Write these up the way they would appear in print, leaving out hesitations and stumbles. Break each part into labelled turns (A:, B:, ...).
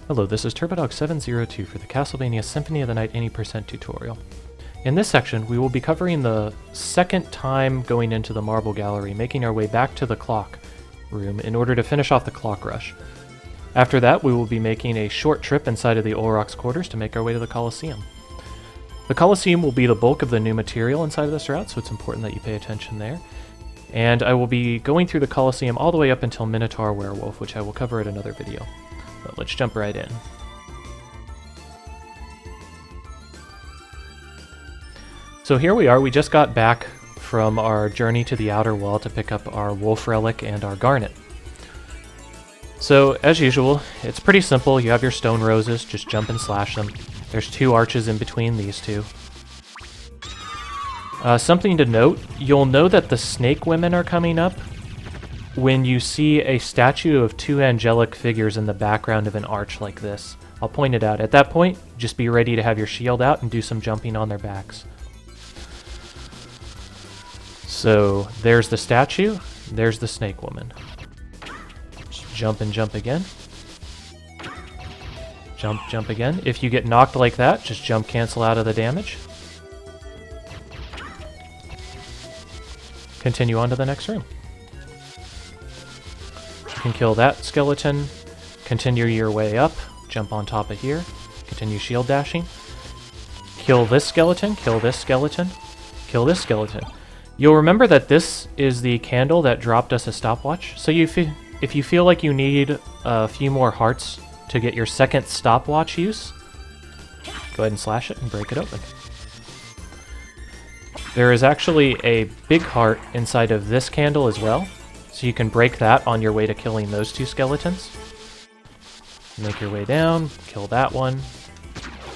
A: Hello, this is Turbodog702 for the Castlevania Symphony of the Night 80% tutorial. In this section, we will be covering the second time going into the Marble Gallery, making our way back to the clock room in order to finish off the clock rush. After that, we will be making a short trip inside of the Olroc's quarters to make our way to the Colosseum. The Colosseum will be the bulk of the new material inside of this route, so it's important that you pay attention there. And I will be going through the Colosseum all the way up until Minotaur Werewolf, which I will cover in another video. But let's jump right in. So here we are, we just got back from our journey to the outer wall to pick up our wolf relic and our garnet. So as usual, it's pretty simple. You have your stone roses, just jump and slash them. There's two arches in between these two. Something to note, you'll know that the snake women are coming up when you see a statue of two angelic figures in the background of an arch like this. I'll point it out. At that point, just be ready to have your shield out and do some jumping on their backs. So there's the statue, there's the snake woman. Just jump and jump again. Jump, jump again. If you get knocked like that, just jump, cancel out of the damage. Continue on to the next room. You can kill that skeleton, continue your way up, jump on top of here, continue shield dashing. Kill this skeleton, kill this skeleton, kill this skeleton. You'll remember that this is the candle that dropped us a stopwatch. So if you feel like you need a few more hearts to get your second stopwatch use, go ahead and slash it and break it open. There is actually a big heart inside of this candle as well, so you can break that on your way to killing those two skeletons. Make your way down, kill that one,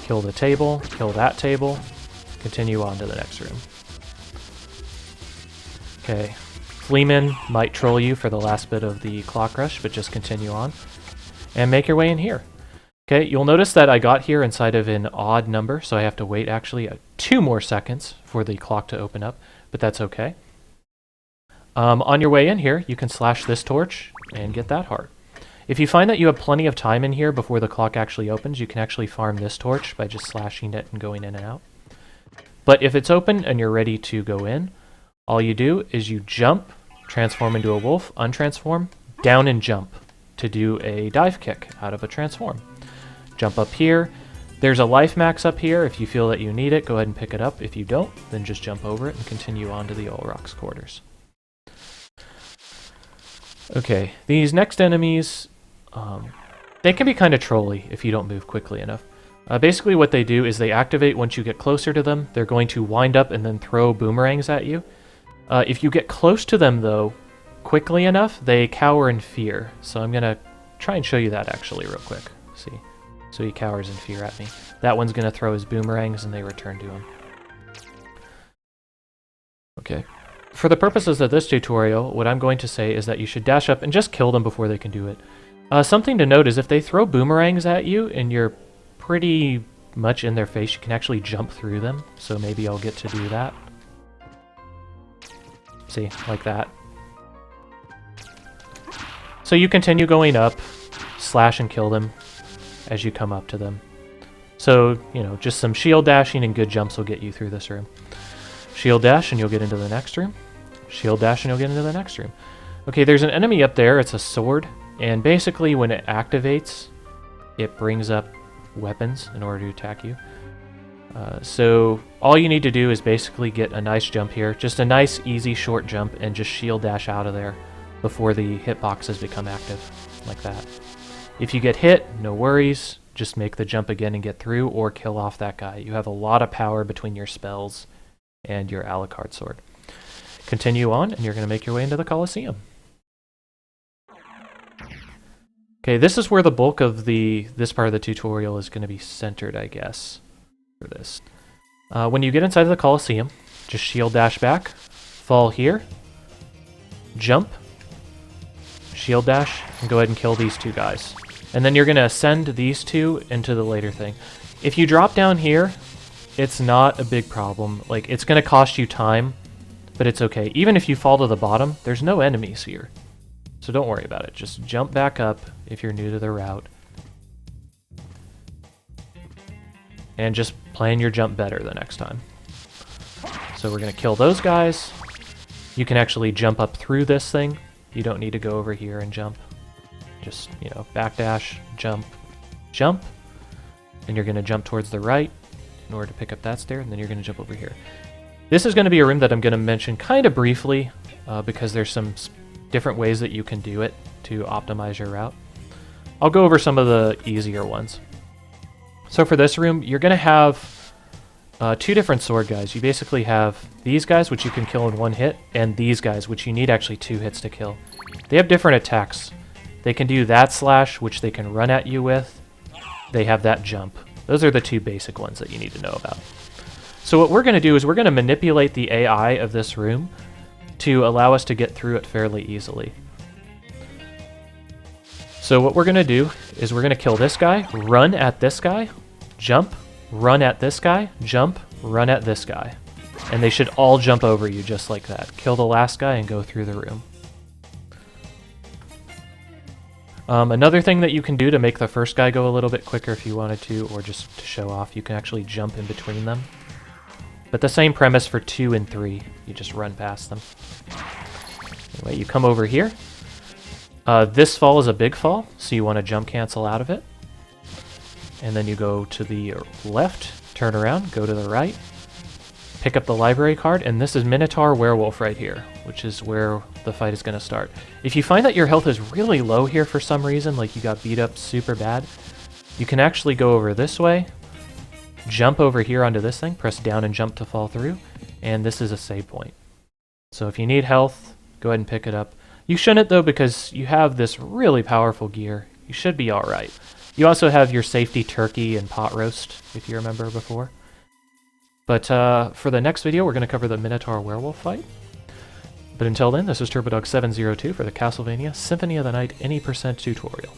A: kill the table, kill that table, continue on to the next room. Okay, Fleaman might troll you for the last bit of the clock rush, but just continue on. And make your way in here. Okay, you'll notice that I got here inside of an odd number, so I have to wait actually 2 more seconds for the clock to open up, but that's okay. On your way in here, you can slash this torch and get that heart. If you find that you have plenty of time in here before the clock actually opens, you can actually farm this torch by just slashing it and going in and out. But if it's open and you're ready to go in, all you do is you jump, transform into a wolf, untransform, down and jump to do a dive kick out of a transform. Jump up here. There's a life max up here. If you feel that you need it, go ahead and pick it up. If you don't, then just jump over it and continue on to the Olroc's quarters. Okay, these next enemies, they can be kind of trolly if you don't move quickly enough. Basically what they do is they activate once you get closer to them. They're going to wind up and then throw boomerangs at you. If you get close to them though, quickly enough, they cower in fear. So I'm going to try and show you that actually real quick. See? So he cowers in fear at me. That one's going to throw his boomerangs and they return to him. Okay. For the purposes of this tutorial, what I'm going to say is that you should dash up and just kill them before they can do it. Something to note is if they throw boomerangs at you and you're pretty much in their face, you can actually jump through them. So maybe I'll get to do that. See, like that. So you continue going up, slash and kill them as you come up to them. So, you know, just some shield dashing and good jumps will get you through this room. Shield dash and you'll get into the next room. Shield dash and you'll get into the next room. Okay, there's an enemy up there. It's a sword. And basically when it activates, it brings up weapons in order to attack you. So all you need to do is basically get a nice jump here. Just a nice, easy, short jump and just shield dash out of there before the hitboxes become active, like that. If you get hit, no worries. Just make the jump again and get through or kill off that guy. You have a lot of power between your spells and your Alucard sword. Continue on, and you're going to make your way into the Colosseum. Okay, this is where the bulk of this part of the tutorial is going to be centered, I guess, for this. When you get inside of the Colosseum, just shield dash back, fall here, jump, shield dash, and go ahead and kill these two guys. And then you're going to ascend these two into the later thing. If you drop down here, it's not a big problem. Like, it's going to cost you time, but it's okay. Even if you fall to the bottom, there's no enemies here. So don't worry about it. Just jump back up if you're new to the route. and just plan your jump better the next time. So we're going to kill those guys. You can actually jump up through this thing. You don't need to go over here and jump. Just, you know, backdash, jump, jump. And you're going to jump towards the right in order to pick up that stair, and then you're going to jump over here. This is going to be a room that I'm going to mention kind of briefly because there's some different ways that you can do it to optimize your route. I'll go over some of the easier ones. So for this room, you're going to have two different sword guys. You basically have these guys, which you can kill in one hit, and these guys, which you need actually 2 hits to kill. They have different attacks. They can do that slash, which they can run at you with. They have that jump. Those are the 2 basic ones that you need to know about. So what we're going to do is we're going to manipulate the AI of this room to allow us to get through it fairly easily. So what we're going to do is we're going to kill this guy, run at this guy, jump, run at this guy, jump, run at this guy. And they should all jump over you just like that. Kill the last guy and go through the room. Another thing that you can do to make the first guy go a little bit quicker if you wanted to, or just to show off, you can actually jump in between them. But the same premise for 2 and 3. You just run past them. Anyway, you come over here. This fall is a big fall, so you want to jump cancel out of it. And then you go to the left, turn around, go to the right, pick up the library card, and this is Minotaur Werewolf right here, which is where the fight is going to start. If you find that your health is really low here for some reason, like you got beat up super bad, you can actually go over this way, jump over here onto this thing, press down and jump to fall through, and this is a save point. So if you need health, go ahead and pick it up. You shouldn't though, because you have this really powerful gear. You should be alright. You also have your safety turkey and pot roast, if you remember before. But for the next video, we're going to cover the Minotaur Werewolf fight. But until then, this is TurboDog702 for the Castlevania Symphony of the Night Any% tutorial.